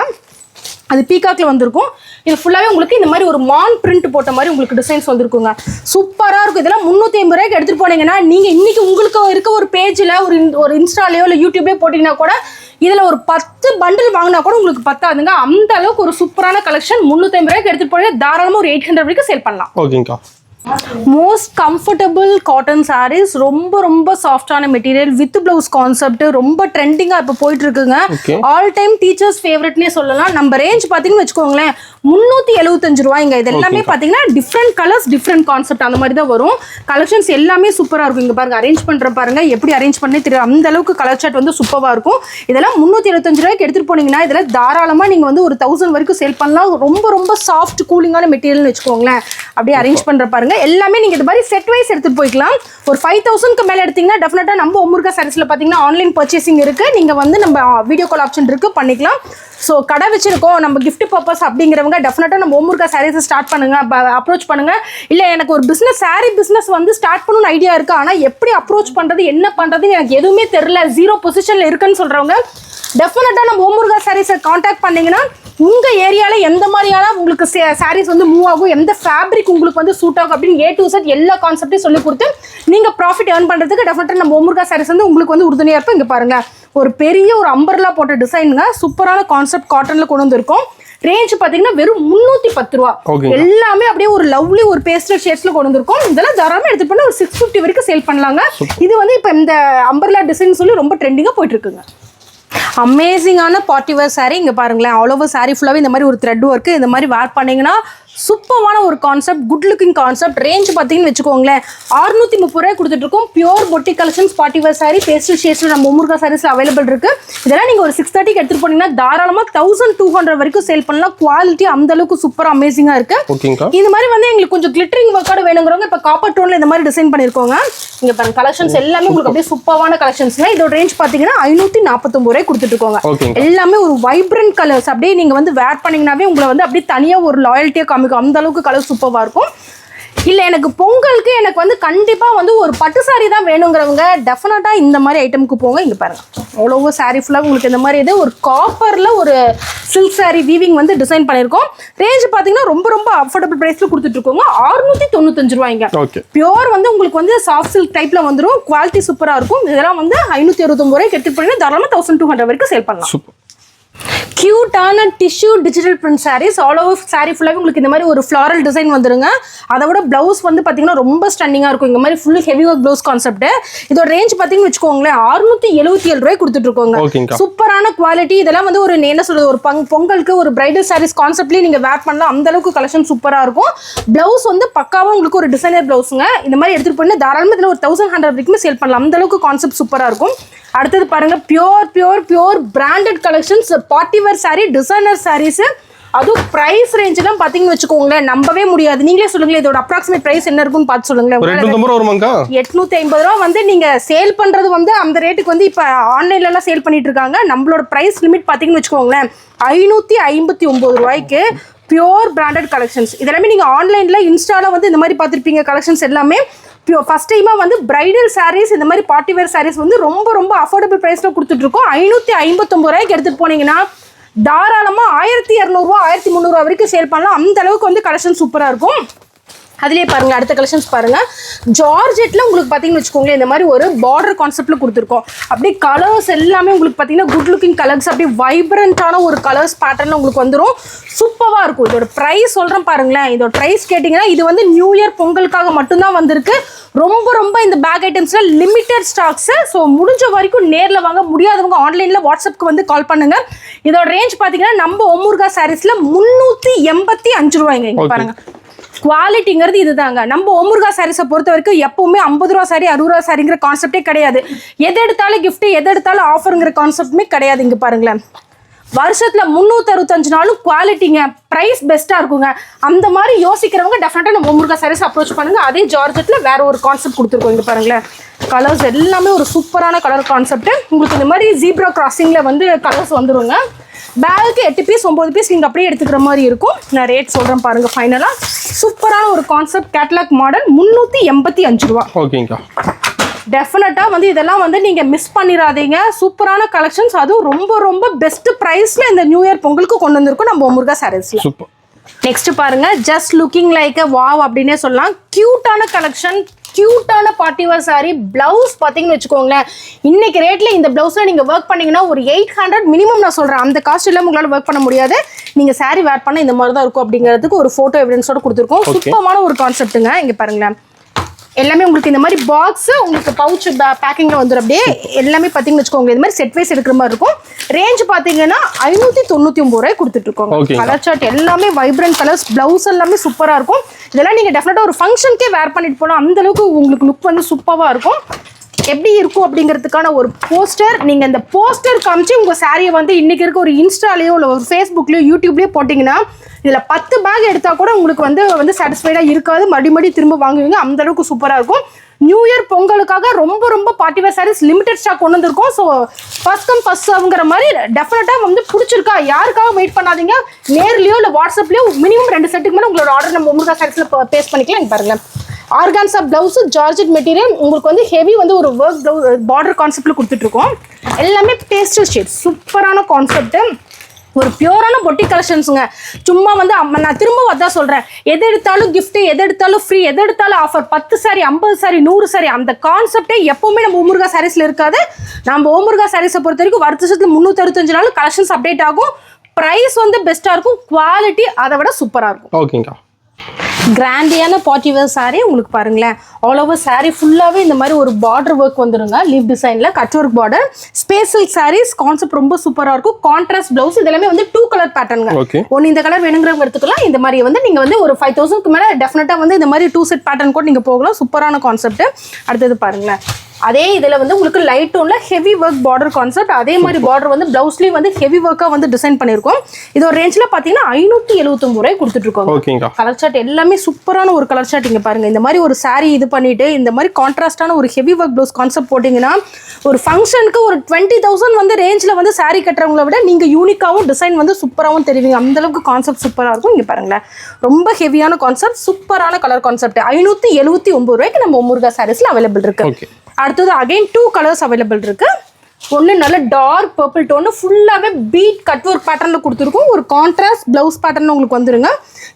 அது பீகாக்ல வந்திருக்கும். இது ஃபுல்லாவே உங்களுக்கு இந்த மாதிரி ஒரு மான் பிரிண்ட் போட்ட மாதிரி உங்களுக்கு டிசைன்ஸ் வந்திருக்குங்க. சூப்பரா இருக்கும். இதெல்லாம் 350 ரூபாய்க்கு எடுத்துட்டு போனீங்கன்னா நீங்க இன்னைக்கு உங்களுக்கு இருக்க ஒரு பேஜ்ல ஒரு இன்ஸ்டாலயோ இல்ல யூடியூப்லயோ போட்டீங்கன்னா கூட இதுல ஒரு 10 பண்டில் வாங்கினா கூட உங்களுக்கு பத்தாதுங்க. அந்த அளவுக்கு ஒரு சூப்பரான கலெக்ஷன். 350 ரூபாய்க்கு எடுத்துட்டு போனீங்கன்னா தாராளமா ஒரு 800 வரைக்கும் சேல் பண்ணலாம். ஓகேங்கா. மோஸ்ட் கம்ஃபர்டபுள் காட்டன் சாரீஸ், ரொம்ப ரொம்ப சாஃப்டான மெட்டீரியல் வித் பிளவுஸ் கான்செப்ட், ரொம்ப ட்ரெண்டிங்கா இப்போ போயிட்டு இருக்குங்க. ஆல் டைம் டீச்சர்ஸ் ஃபேவரட்னே சொல்லலாம். நம்ம ரேஞ்ச் பாத்தீங்கன்னு வச்சுக்கோங்களேன் 375 ரூபாய்ங்க. இது எல்லாமே பாத்தீங்கன்னா டிஃப்ரெண்ட் கலர்ஸ் டிஃப்ரெண்ட் கான்செப்ட் அந்த மாதிரி தான் வரும். கலெக்ஷன்ஸ் எல்லாமே சூப்பரா இருக்கும். இங்க பாருங்க, அரேஞ்ச் பண்ற பாருங்க, எப்படி அரேஞ்ச் பண்ணே தெரியும். அந்த அளவுக்கு கலர் சார்ட் வந்து சூப்பரா இருக்கும். இதெல்லாம் 375 ரூபாய்க்கு எடுத்துட்டு போனீங்கன்னா இதெல்லாம் தாராளமா நீங்க வந்து ஒரு 1000 வரைக்கும் சேல் பண்ணலாம். ரொம்ப ரொம்ப சாஃப்ட் கூலிங்கான மெட்டீரியல்னு வச்சுக்கோங்களேன். அப்படியே அரேஞ்ச் பண்ற பாருங்க. எல்லாமே நீங்க இந்த மாதிரி செட் வைஸ் எடுத்துட்டு போய்க்கலாம். ஒரு 5000க்கு மேல எடுத்தீங்கன்னா டெஃபினட்டா நம்ம ஓமுருகா சாரீஸ்ல பாத்தீங்கன்னா ஆன்லைன் பர்ச்சேசிங் இருக்கு. நீங்க வந்து நம்ம வீடியோ கால் ஆப்ஷன் இருக்கு, பண்ணிக்கலாம். ஸோ கடை வச்சிருக்கோம் நம்ம கிஃப்ட் பர்பஸ் அப்படிங்கிறவங்க டெஃபினட்டா நம்ம ஓமுருகா சாரீஸ் ஸ்டார்ட் பண்ணுங்க, அப்ரோச் பண்ணுங்க. இல்ல எனக்கு ஒரு பிசினஸ் சாரீ பிசினஸ் வந்து ஸ்டார்ட் பண்ணணும்னு ஐடியா இருக்கு, ஆனா எப்படி அப்ரோச் பண்றது என்ன பண்றது எனக்கு எதுவுமே தெரியல, 0 பொசிஷன்ல இருக்குன்னு சொல்றவங்க டெஃபினட்டா நம்ம ஓமுருகா சாரீஸை கான்டாக்ட் பண்ணீங்கன்னா உங்க ஏரியால எந்த மாதிரியான உங்களுக்கு சாரீஸ் வந்து மூவ் ஆகும், எந்த ஃபேப்ரிக் உங்களுக்கு வந்து சூட் ஆகும் அப்படின்னு A to Z எல்லா கான்செப்டையும் சொல்லி கொடுத்து நீங்க ப்ராஃபிட் ஏர்ன் பண்றதுக்கு டெஃபினட்டா நம்ம ஓமுருகா சாரீஸ் வந்து உங்களுக்கு வந்து உறுதுணையா இருக்கும். இங்க பாருங்க, ஒரு பெரிய ஒரு அம்பர்லா போட்ட டிசைனுங்க, சூப்பரான கான்செப்ட் காட்டன்ல கொண்டு வந்திருக்கோம். ரேஞ்ச் பாத்தீங்கன்னா வெறும் 310 ரூபா. எல்லாமே அப்படியே ஒரு லவ்லி ஒரு பேஸ்டல் ஷேட்ஸ்ல கொண்டு வந்திருக்கோம். இதெல்லாம் தாராளமா எடுத்து பண்ண ஒரு 650 வரைக்கும் சேல் பண்ணலாங்க. இது வந்து இப்ப இந்த அம்பர்லா டிசைன் சொல்லி ரொம்ப ட்ரெண்டிங்கா போயிட்டு இருக்குங்க. அமேசிங்கான பார்ட்டி வேர் சாரீ. இங்க பாருங்களேன், ஆல் ஓவர் சாரீ ஃபுல்லாவே இந்த மாதிரி ஒரு த்ரெட் ஒர்க். இந்த மாதிரி வேர் பண்ணீங்கன்னா சூப்பரான ஒரு concept, good looking concept. Range பார்த்தீங்கன்னு வச்சுக்கோங்களேன் 630 ரூபாய் கொடுத்துட்டு இருக்கோம். பியூர் பொட்டி collections party wear sari pastel ஷேட்ஸ்ல நம்ம ஓமுருகா சாரீஸ்ல அவைலபிள் இருக்கு. இதெல்லாம் நீங்க ஒரு 630க்கு எடுத்துட்டு போனீங்கன்னா தாராளமா 1200 வரைக்கும் சேல் பண்ணலாம். குவாலிட்டி அந்த அளவுக்கு சூப்பர் அமேசிங்கா இருக்கு. இந்த மாதிரி வந்து எங்களுக்கு கொஞ்சம் கிளிட்டரிங் ஒர்க்கோட வேணுங்கிறவங்க இப்ப காப்பர் டோன்ல இந்த மாதிரி டிசைன் பண்ணிருக்கோங்க. இங்க பாருங்க, கலெக்ஷன்ஸ் எல்லாமே உங்களுக்கு அப்படியே சூப்பரான கலெக்ஷன்ஸ்ங்க. இதோட ரேஞ்ச் பாத்தீங்கன்னா 549 ரூபாய் கொடுத்துட்டு இருக்கோங்க. எல்லாமே ஒரு வைப்ரண்ட் கலர்ஸ். அப்படியே நீங்க வந்து வேர் பண்ணீங்கன்னாவே உங்களை வந்து அப்படியே தனியா ஒரு லாயல்ட்டியா காமிக்கும். அந்த அளவுக்கு கலர் சூப்பரா இருக்கும். இல்ல எனக்கு பொங்கலுக்கு எனக்கு வந்து கண்டிப்பா வந்து ஒரு பட்டு சாரி தான் வேணுங்கிறவங்க டெஃபினட்டா இந்த மாதிரி ஐட்டமுக்கு போங்க. இங்க பாருங்க அவ்வளவு சாரி ஃபுல்லா உங்களுக்கு இந்த மாதிரி இது ஒரு காப்பர்ல ஒரு சில்க் சாரி வீவிங் வந்து டிசைன் பண்ணிருக்கோம். ரேஞ்ச் பாத்தீங்கன்னா ரொம்ப ரொம்ப அஃபோர்டபிள் பிரைஸ்ல கொடுத்துட்டு இருக்கோங்க. 695 ரூபாய்ங்க. பியூர் வந்து உங்களுக்கு வந்து சாஃப்ட் சில்க் டைப்ல வந்துரும். குவாலிட்டி சூப்பரா இருக்கும். இதெல்லாம் வந்து 569 ரூபாய்க்கு எடுத்து போனீங்கன்னா தாராளமா 1200 வரைக்கும் சேல் பண்ணலாம். கியூட்டான tissue digital print saris all over sari ஃபுல்லாகவே உங்களுக்கு இந்த மாதிரி ஒரு ஃப்ளாரல் டிசைன் வந்துருங்க. அதை விட பிளவுஸ் வந்து பார்த்தீங்கன்னா ரொம்ப ஸ்டன்னிங்காக இருக்கும். இந்த மாதிரி full heavy work blouse concept. இதோட ரேஞ்ச் பார்த்தீங்கன்னு வச்சுக்கோங்களேன் 677 ரூபாய் கொடுத்துட்டு இருக்கோங்க. சூப்பரான குவாலிட்டி. இதெல்லாம் வந்து ஒரு என்ன சொல்றது ஒரு பொங்கலுக்கு ஒரு பிரைடல் சாரீஸ் கான்செப்ட்லேயே நீங்கள் வேர் பண்ணலாம். அந்த அளவுக்கு கலெக்ஷன் சூப்பராக இருக்கும். பிளவுஸ் வந்து பக்காவாக உங்களுக்கு ஒரு டிசைனர் பிளவுஸுங்க. இந்த மாதிரி எடுத்துகிட்டு போய் தாராளமாக இதில் ஒரு 1100 வரைக்கும் சேல் பண்ணலாம். அந்த அளவுக்கு கான்செப்ட் சூப்பராக இருக்கும். அடுத்தது பாருங்க pure branded collections party wear saree designer sarees. அதுவும் பிரைஸ் ரேஞ்ச் எல்லாம் பாத்தீங்கன்னு வச்சுக்கோங்களேன் நம்பவே முடியாது. நீங்களே சொல்லுங்களேன் இதோட அப்ராக்சிமேட் பிரைஸ் என்ன இருக்குன்னு பார்த்து சொல்லுங்களேன். 850 ரூபா வந்து நீங்க சேல் பண்றது வந்து அந்த ரேட்டுக்கு வந்து இப்ப ஆன்லைன்ல எல்லாம் சேல் பண்ணிட்டு இருக்காங்க. நம்மளோட பிரைஸ் லிமிட் பாத்தீங்கன்னு வச்சுக்கோங்களேன் 559 ரூபாய்க்கு பியூர் பிராண்டட் கலெக்ஷன்ஸ். இதெல்லாமே நீங்க ஆன்லைன்ல இன்ஸ்டால வந்து இந்த மாதிரி பார்த்துருப்பீங்க. கலெக்ஷன்ஸ் எல்லாமே ஃபர்ஸ்ட் டைமா வந்து பிரைடல் சாரீஸ் இந்த மாதிரி பார்ட்டி வேர் சாரீஸ் வந்து ரொம்ப ரொம்ப அஃபோர்டபிள் பிரைஸ்ல கொடுத்துட்டு இருக்கோம். 559 ரூபாய்க்கு எடுத்துட்டு போனீங்கன்னா தாராளமா 1200 ரூபா 1300 வரைக்கும் சேல் பண்ணலாம். அந்த அளவுக்கு வந்து கலெக்ஷன் சூப்பரா இருக்கும். அதுலேயே பாருங்க அடுத்த கலெக்ஷன்ஸ் பாருங்க. ஜார்ஜெட்ல உங்களுக்கு பார்த்தீங்கன்னு வச்சுக்கோங்களேன் இந்த மாதிரி ஒரு பார்டர் கான்செப்ட்ல கொடுத்துருக்கோம். அப்படியே கலர்ஸ் எல்லாமே உங்களுக்கு பார்த்தீங்கன்னா குட் லுக்கிங் கலர்ஸ் அப்படியே வைப்ரண்டான ஒரு கலர்ஸ் பேட்டர்ல உங்களுக்கு வந்துடும். சூப்பராக இருக்கும். இதோட ப்ரைஸ் சொல்கிறேன் பாருங்களேன். இதோட ப்ரைஸ் கேட்டிங்கன்னா இது வந்து நியூ இயர் பொங்கலுக்காக மட்டும்தான் வந்திருக்கு. ரொம்ப ரொம்ப இந்த பேக் ஐட்டம்ஸ்ல லிமிடெட் ஸ்டாக்ஸ். ஸோ முடிஞ்ச வரைக்கும் நேரில் வாங்க. முடியாதவங்க ஆன்லைனில் வாட்ஸ்அப்க்கு வந்து கால் பண்ணுங்க. இதோட ரேஞ்ச் பார்த்தீங்கன்னா நம்ம ஒமுர்கா சாரீஸ்ல 385 ரூபாய்ங்க. இங்கே பாருங்க குவாலிட்டிங்கிறது இதுதாங்க. நம்ம ஒமுர்கா சாரீஸை பொறுத்த வரைக்கும் எப்பவுமே 50 ரூபா சாரி 60 ரூபா சாரிங்கிற கான்செப்டே கிடையாது. எது எடுத்தாலும் கிஃப்ட் எது எடுத்தாலும் ஆஃபருங்கிற கான்செப்டுமே கிடையாது. இங்க பாருங்களேன் வருஷத்துல 365 நாளும் குவாலிட்டிங்க பிரைஸ் பெஸ்டா இருக்குங்க. அந்த மாதிரி யோசிக்கிறவங்க டெஃபினட்டா நம்ம ஒமுர்கா சாரீஸ் அப்ரோச் பண்ணுங்க. அதே ஜார்ஜெட்ல வேற ஒரு கான்செப்ட் கொடுத்துருக்கோம். இங்க பாருங்களேன் கலர்ஸ் எல்லாமே ஒரு சூப்பரான கலர் கான்செப்ட். உங்களுக்கு இந்த மாதிரி ஜீப்ரா கிராசிங்ல வந்து கலர்ஸ் வந்துருங்க. பேக்கு 8 பீஸ் 9 பீஸ் நீங்கள் அப்படியே எடுத்துக்கிற மாதிரி இருக்கும். நான் ரேட் சொல்கிறேன் பாருங்கள். ஃபைனலாக சூப்பரான ஒரு கான்செப்ட் கேட்லாக் மாடல் 385 ரூபா. ஓகேங்கக்கா டெஃபினட்டாக வந்து இதெல்லாம் வந்து நீங்கள் மிஸ் பண்ணிடாதீங்க. சூப்பரான கலெக்ஷன்ஸ். அதுவும் ரொம்ப ரொம்ப பெஸ்ட் ப்ரைஸில் இந்த நியூ இயர் பொங்கலுக்கு கொண்டு வந்திருக்கும் நம்ம ஒமுர்கா சாரீஸில். சூப்பர். நெக்ஸ்ட் பாருங்க ஜஸ்ட் லுக்கிங் லைக் வாவ் அப்படின்னே சொல்லலாம். கியூட்டான கலெக்ஷன் கியூட்டான பார்ட்டி வேர் சாரி. பிளவுஸ் பார்த்தீங்கன்னு வச்சுக்கோங்களேன் இன்னைக்கு ரேட்ல இந்த பிளவுஸ்ல நீங்க ஒர்க் பண்ணீங்கன்னா ஒரு 800 மினிமம் நான் சொல்றேன். அந்த காஸ்ட் இல்லாம உங்களால ஒர்க் பண்ண முடியாது. நீங்க சாரி வேர் பண்ண இந்த மாதிரி தான் இருக்கும் அப்படிங்கிறதுக்கு ஒரு போட்டோ எவிடன்ஸோட கொடுத்துருக்கோம். சூப்பரான ஒரு கான்செப்ட்டுங்க. இங்க பாருங்களேன் எல்லாமே உங்களுக்கு இந்த மாதிரி பாக்ஸ் உங்களுக்கு பவுச் பேக்கிங்ல வந்துடும். அப்படியே எல்லாமே பார்த்தீங்கன்னு வச்சுக்கோங்க இந்த மாதிரி செட் வைஸ் எடுக்கிற மாதிரி இருக்கும். ரேஞ்ச் பார்த்தீங்கன்னா 599 ரூபாய் கொடுத்துட்டு இருக்கோம். கலர் சார்ட் எல்லாமே வைப்ரண்ட் கலர்ஸ். பிளவுஸ் எல்லாமே சூப்பரா இருக்கும். இதெல்லாம் நீங்க டெஃபினட்டா ஒரு ஃபங்க்ஷனுக்கே வேர் பண்ணிட்டு போகலாம். அந்த அளவுக்கு உங்களுக்கு லுக் வந்து சூப்பரா இருக்கும். எப்படி இருக்கும் அப்படிங்கிறதுக்கான ஒரு போஸ்டர். நீங்க இந்த போஸ்டர் காமிச்சு உங்க சாரியை வந்து இன்னைக்கு இருக்க ஒரு இன்ஸ்டாலேயோ இல்லை ஒரு ஃபேஸ்புக்லயோ யூடியூப்லயோ போட்டிங்கன்னா இதில் 10 பேக் எடுத்தால் கூட உங்களுக்கு வந்து சாட்டிஸ்ஃபைடாக இருக்காது. மறுபடியும் திரும்ப வாங்குவீங்க. அந்த அளவுக்கு சூப்பராக இருக்கும். நியூ இயர் பொங்கலுக்காக ரொம்ப ரொம்ப party wear sarees limited stock கொண்டு வந்திருக்கோம். ஸோ ஃபர்ஸ்ட் கம் ஃபர்ஸ்ட் சர்வ்ங்கிற மாதிரி டெஃபினட்டாக வந்து பிடிச்சிருக்கா யாருக்காக வெயிட் பண்ணாதீங்க. நேர்லையோ இல்லை வாட்ஸ்அப்லையோ மினிமம் 2 செட்டுக்கு மேலே உங்களோட ஆர்டர் நம்ம ஒமுர்கா சாரீஸில் பேஸ் பண்ணிக்கலாம். இங்கே பாருங்க ஆர்கான்ஸா பிளவுஸ் ஜார்ஜெட் மெட்டீரியல் உங்களுக்கு வந்து ஹெவி வந்து ஒரு ஒர்க் பிளவுஸ் பார்டர் கான்செப்ட்ல கொடுத்துட்ருக்கோம். எல்லாமே பேஸ்டல் ஷேட் சூப்பரான கான்செப்ட். ஒரு பியூரான பொட்டி கலெக்ஷன்ஸுங்க. சும்மா வந்து நான் திரும்ப அதான் சொல்றேன். எது எடுத்தாலும் கிஃப்ட் எது எடுத்தாலும் ஃப்ரீ எது எடுத்தாலும் ஆஃபர் 10 சாரி 50 சாரி 100 சாரி அந்த கான்செப்டே எப்பவுமே நம்ம ஒமுர்கா சாரீஸ்ல இருக்காது. நம்ம ஒமுர்கா சாரீஸை பொறுத்த வரைக்கும் வருஷத்துக்கு 365 நாள் கலெக்ஷன்ஸ் அப்டேட் ஆகும். பிரைஸ் வந்து பெஸ்டா இருக்கும். குவாலிட்டி அதை விட சூப்பரா இருக்கும். ஓகேங்கா கிராண்டியான பார்ட்டி வேர் சாரி உங்களுக்கு பாருங்களேன் ஆல் ஓவர் சாரி ஃபுல்லாகவே இந்த மாதிரி ஒரு பார்டர் ஒர்க் வந்துருங்க. லீவ் டிசைனில் cut work border special sarees concept ரொம்ப சூப்பராக இருக்கும். கான்ட்ராஸ்ட் பிளவுஸ் இதெல்லாமே வந்து 2 கலர் பேட்டர்னுங்க. ஒன்று இந்த கலர் வேணுங்கிறவங்க எடுத்துக்கலாம். இந்த மாதிரி வந்து நீங்கள் வந்து ஒரு 5000க்கு மேலே டெஃபினட்டாக வந்து இந்த மாதிரி 2 செட் பேட்டர்ன் கூட நீங்கள் போகலாம். சூப்பரான கான்செப்ட். அடுத்தது பாருங்களேன் அதே இதில் வந்து உங்களுக்கு லைட் டோனில் ஹெவி ஒர்க் பார்டர் கான்செப்ட். அதே மாதிரி பார்டர் வந்து ப்ளவுஸ்லேயும் வந்து ஹெவி ஒர்க்காக வந்து டிசைன் பண்ணியிருக்கோம். இது ஒரு ரேஞ்சில் பார்த்தீங்கன்னா 579 ரூபாய் கொடுத்துட்ருக்கோம். கலர் சார்ட் எல்லாமே சூப்பரான ஒரு கலர் சார்ட். இங்கே பாருங்கள், இந்த மாதிரி ஒரு சாரீ இது பண்ணிட்டு இந்த மாதிரி கான்ட்ராஸ்டான ஒரு ஹெவி ஒர்க் ப்ளவுஸ் கான்செப்ட் போட்டிங்கன்னா ஒரு ஃபங்க்ஷனுக்கு ஒரு 20,000 வந்து ரேஞ்சில் வந்து சாரீ கட்டுறவங்கள விட நீங்கள் யூனிக்காகவும் டிசைன் வந்து சூப்பராகவும் தெரிவிங்க. அந்தளவுக்கு கான்செப்ட் சூப்பராக இருக்கும். இங்கே பாருங்களேன், ரொம்ப ஹெவியான கான்செப்ட், சூப்பரான கலர் கான்செப்ட். 579 ரூபாய்க்கு நம்ம முருகா சாரீஸில் அவைலபிள் இருக்கு. அடுத்தது அகைன் 2 கலர்ஸ் அவைலபிள் இருக்கு. ஒன்று நல்ல டார்க் பர்பிள் டோனு ஃபுல்லாகவே பீட் கட் ஒர்க் பேட்டர்னில் கொடுத்துருக்கும். ஒரு கான்ட்ராஸ்ட் ப்ளவுஸ் பேட்டர்ன் உங்களுக்கு வந்துருங்க.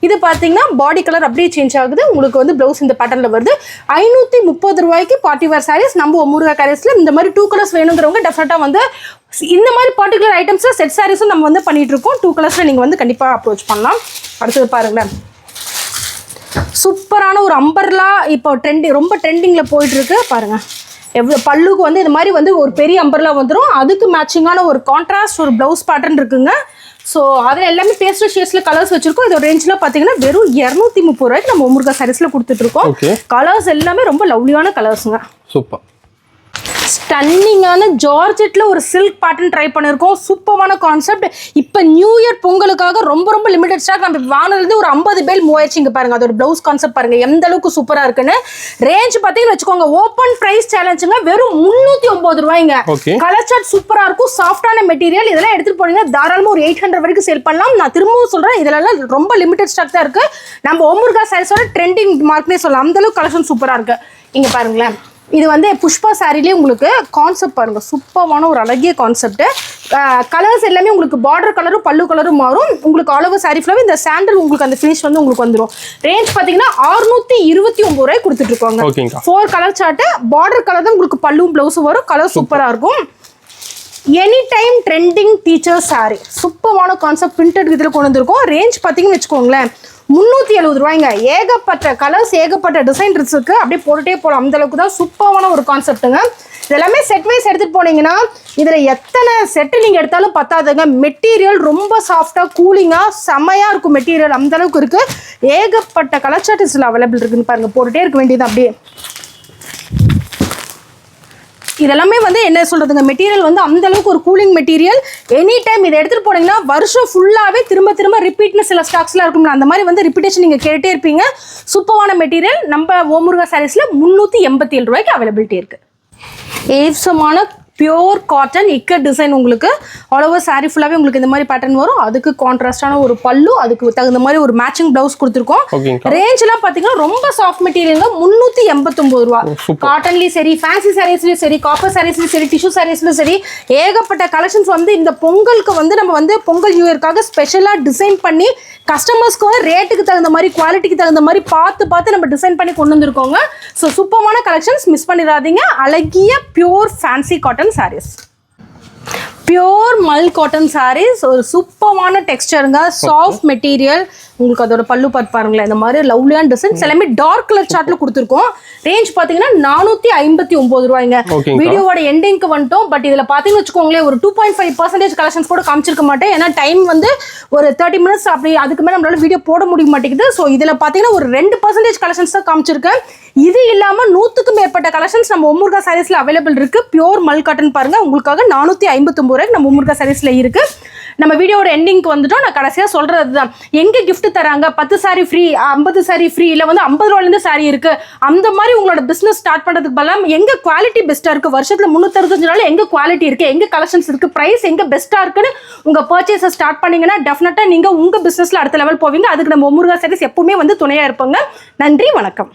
இது பார்த்தீங்கன்னா பாடி கலர் அப்படியே சேஞ்ச் ஆகுது. உங்களுக்கு வந்து ப்ளவுஸ் இந்த பேட்டர்னில் வருது. 530 ரூபாய்க்கு பார்ட்டி வேர் சாரீஸ் நம்ம முருகா சாரீஸில் இந்த மாதிரி 2 கலர்ஸ் வேணுங்கிறவங்க டெஃபினட்டாக வந்து இந்த மாதிரி பர்டிகுலர் ஐட்டம்ஸில் செட் சாரீஸும் நம்ம வந்து பண்ணிட்டு இருக்கோம். 2 கலர்ஸில் நீங்கள் வந்து கண்டிப்பாக அப்ரோச் பண்ணலாம். அடுத்தது பாருங்களேன், சூப்பரான ஒரு அம்பர்லா இப்போ ரொம்ப ட்ரெண்டிங்கில் போயிட்டுருக்கு. பாருங்கள் எவ்வளோ பல்லுக்கு வந்து இந்த மாதிரி வந்து ஒரு பெரிய அம்பர்லா வந்துடும். அதுக்கு மேட்சிங்கான ஒரு கான்ட்ராஸ்ட் ஒரு ப்ளவுஸ் பேட்டர்ன் இருக்குங்க. ஸோ அதில் எல்லாமே பேஸ்டல் ஷேட்ஸில் கலர்ஸ் வச்சிருக்கோம். இதோட ரேஞ்சில் பார்த்தீங்கன்னா வெறும் 230 ரூபாய்க்கு நம்ம முருகா சாரீஸில் கொடுத்துட்ருக்கோம். கலர்ஸ் எல்லாமே ரொம்ப லவ்லியான கலர்ஸுங்க. சூப்பர். ஸ்டன்னிங்கான ஜார்ஜெட்டில் ஒரு சில்க் பேட்டர்ன் ட்ரை பண்ணியிருக்கோம். சூப்பரான கான்செப்ட். இப்போ நியூ இயர் பொங்கலுக்காக ரொம்ப லிமிடெட் ஸ்டாக் நம்ம வாங்கினது ஒரு 50 பேல் மூவாயிடுச்சு. இங்கே பாருங்கள், அதோட ப்ளவுஸ் கான்செப்ட் பாருங்கள் எந்த அளவுக்கு சூப்பராக இருக்குன்னு. ரேஞ்ச் பார்த்தீங்கன்னு வச்சுக்கோங்க, ஓப்பன் ப்ரைஸ் சேலஞ்சுங்க, வெறும் 309 ரூபாய்ங்க. கலர் சார்ட் சூப்பராக இருக்கும், சாஃப்டான மெட்டீரியல். இதெல்லாம் எடுத்துகிட்டு போனீங்க தாராளமாக ஒரு 800 வரைக்கும் சேல் பண்ணலாம். நான் திரும்பவும் சொல்கிறேன், இதெல்லாம் ரொம்ப லிமிடெட் ஸ்டாக் தான் இருக்குது. நம்ம முருகா சாரீஸோட ட்ரெண்டிங் மார்க்னே சொல்லலாம். அந்தளவுக்கு கலெக்ஷன் சூப்பராக இருக்குது. இங்கே பாருங்களேன், இது வந்து புஷ்பா சாரிலே உங்களுக்கு கான்செப்ட் பாருங்கள், சூப்பரான ஒரு அழகிய கான்செப்ட். கலர்ஸ் எல்லாமே உங்களுக்கு பார்டர் கலரும் பல்லு கலரும் மாறும். உங்களுக்கு ஆல் ஓவர் சாரி ஃபுல்லாகவே இந்த சாண்டல் உங்களுக்கு அந்த ஃபினிஷ் வந்து உங்களுக்கு வந்துடும். ரேஞ்ச் பார்த்தீங்கன்னா 629 ரூபாய் கொடுத்துட்ருக்கோங்க. 4 கலர் சார்ட்டு, பார்டர் கலர் தான் உங்களுக்கு பல்லும் ப்ளவுஸும் வரும். கலர் சூப்பராக இருக்கும். Any time trending teacher sorry, சூப்பரான கான்செப்ட் பிரிண்டட் இதில் கொண்டு வந்திருக்கோம். ரேஞ்ச் பார்த்தீங்கன்னு வச்சுக்கோங்களேன் 370 ரூபாய்ங்க. ஏகப்பட்ட கலர்ஸ், ஏகப்பட்ட டிசைன் இருக்குது. அப்படியே போட்டுட்டே போகலாம். அந்த அளவுக்கு தான் சூப்பரான ஒரு கான்செப்ட்டுங்க. இதெல்லாமே செட் வைஸ் எடுத்துகிட்டு போனீங்கன்னா இதில் எத்தனை செட்டு நீங்கள் எடுத்தாலும் பத்தாதுங்க. மெட்டீரியல் ரொம்ப சாஃப்டாக கூலிங்காக செம்மையாக இருக்கும். மெட்டீரியல் அந்த அளவுக்கு இருக்குது. ஏகப்பட்ட கலர் சார்ட்ஸில் அவைலபிள் இருக்குன்னு பாருங்கள். போட்டுகிட்டே இருக்க வேண்டியது அப்படியே. இதெல்லாமே வந்து என்ன சொல்கிறதுங்க, மெட்டீரியல் வந்து அந்தளவுக்கு ஒரு கூலிங் மெட்டீரியல். எனி டைம் இதை எடுத்துகிட்டு போனீங்கன்னா வருஷம் ஃபுல்லாகவே திரும்ப ரிப்பீட்னு சில ஸ்டாக்ஸ்லாம் இருக்கும்ல, அந்த மாதிரி வந்து ரிப்பீட்டேஷன் நீங்கள் கேட்டே இருப்பீங்க. சூப்பரான மெட்டீரியல் நம்ம முருகா சாரீஸில் 387 ரூபாய்க்கு அவைலபிலிட்டி இருக்குது. ஏவ்சமான பியோர் காட்டன் இக்கட் டிசைன் உங்களுக்கு ஆல் ஓவர் சாரி ஃபுல்லாகவே உங்களுக்கு இந்த மாதிரி பேட்டர்ன் வரும். அதுக்கு கான்ட்ராஸ்டான ஒரு பல்லு, அதுக்கு தகுந்த மாதிரி ஒரு மேட்சிங் ப்ளவுஸ் கொடுத்துருக்கோம். ரேஞ்செலாம் பார்த்தீங்கன்னா ரொம்ப சாஃப்ட் மெட்டீரியலுங்க. 389 ரூபா. காட்டன்லேயும் சரி, ஃபேன்சி சாரீஸ்லையும் சரி, காப்பர் சாரீஸ்லையும் சரி, டிஷ்யூ சாரீஸ்லையும் சரி, ஏகப்பட்ட கலெக்ஷன்ஸ் வந்து இந்த பொங்கலுக்கு வந்து நம்ம வந்து பொங்கல் நியூ இயர்க்காக ஸ்பெஷலாக டிசைன் பண்ணி கஸ்டமர்ஸ்க்கு வந்து ரேட்டுக்கு தகுந்த மாதிரி குவாலிட்டிக்கு தகுந்த மாதிரி பார்த்து நம்ம டிசைன் பண்ணி கொண்டு வந்திருக்கோங்க. ஸோ சூப்பரான கலெக்ஷன்ஸ் மிஸ் பண்ணிடாதீங்க. அழகிய pure fancy cotton sarees, pure mul cotton sarees, ஒரு சூப்பரான டெக்ஸ்டருங்க, சாஃப்ட் மெட்டீரியல். உங்களுக்கு அதோட பல்லு பாருங்களேன், இந்த மாதிரி லவ்லியான டிசைன்ஸ் எல்லாமே டார்க் கலர் சார்ட்ல கொடுத்துருக்கோம். ரேஞ்ச் பார்த்தீங்கன்னா 459 ரூபாய்ங்க. வீடியோவோட எண்டிங்க்கு வந்துட்டோம். பட் இதில் பார்த்தீங்கன்னு வச்சுக்கோங்களேன், ஒரு 2.5% கலெக்ஷன்ஸ் கூட காமிச்சிருக்க மாட்டேன். ஏன்னா டைம் வந்து ஒரு 30 மினிட்ஸ் அப்படி, அதுக்கு மேலே நம்மளால வீடியோ போட முடிய மாட்டேங்குது. ஸோ இதில் பார்த்தீங்கன்னா ஒரு 2% கலெக்ஷன்ஸ் தான் காமிச்சிருக்கேன். இது இல்லாமல் 100க்கும் மேற்பட்ட கலெக்ஷன்ஸ் நம்ம முருகா சாரீஸில் அவைலபிள் இருக்குது. பியூர் மல் காட்டன் பாருங்கள், உங்களுக்காக 459 ரூபாய்க்கு நம்ம முருகா சாரீஸில் இருக்குது. நம்ம வீடியோட எண்டிங்க்கு வந்துட்டோம். நான் கடைசியாக சொல்கிறது தான், எங்கே கிஃப்ட் தராங்க, 10 சாரி ஃப்ரீ, 50 சாரி ஃப்ரீ, இல்லை வந்து 50 ரூபாயிலேருந்து சாரி இருக்குது, அந்த மாதிரி உங்களோட பிஸ்னஸ் ஸ்டார்ட் பண்ணுறதுக்கு பதிலாக எங்கே குவாலிட்டி பெஸ்ட்டாக இருக்குது, வருஷத்தில் 365 நாள் எங்கே குவாலிட்டி இருக்குது, எங்கே கலெக்ஷன்ஸ் இருக்குது, ப்ரைஸ் எங்கே பெஸ்ட்டாக இருக்குன்னு உங்கள் பர்ச்சேஸை ஸ்டார்ட் பண்ணிங்கன்னா டெஃபினட்டாக நீங்கள் உங்கள் பிஸ்னஸில் அடுத்த லெவல் போவீங்க. அதுக்கு நம்ம முருகா சாரீஸ் எப்பவுமே வந்து துணையாக இருப்பாங்க. நன்றி, வணக்கம்.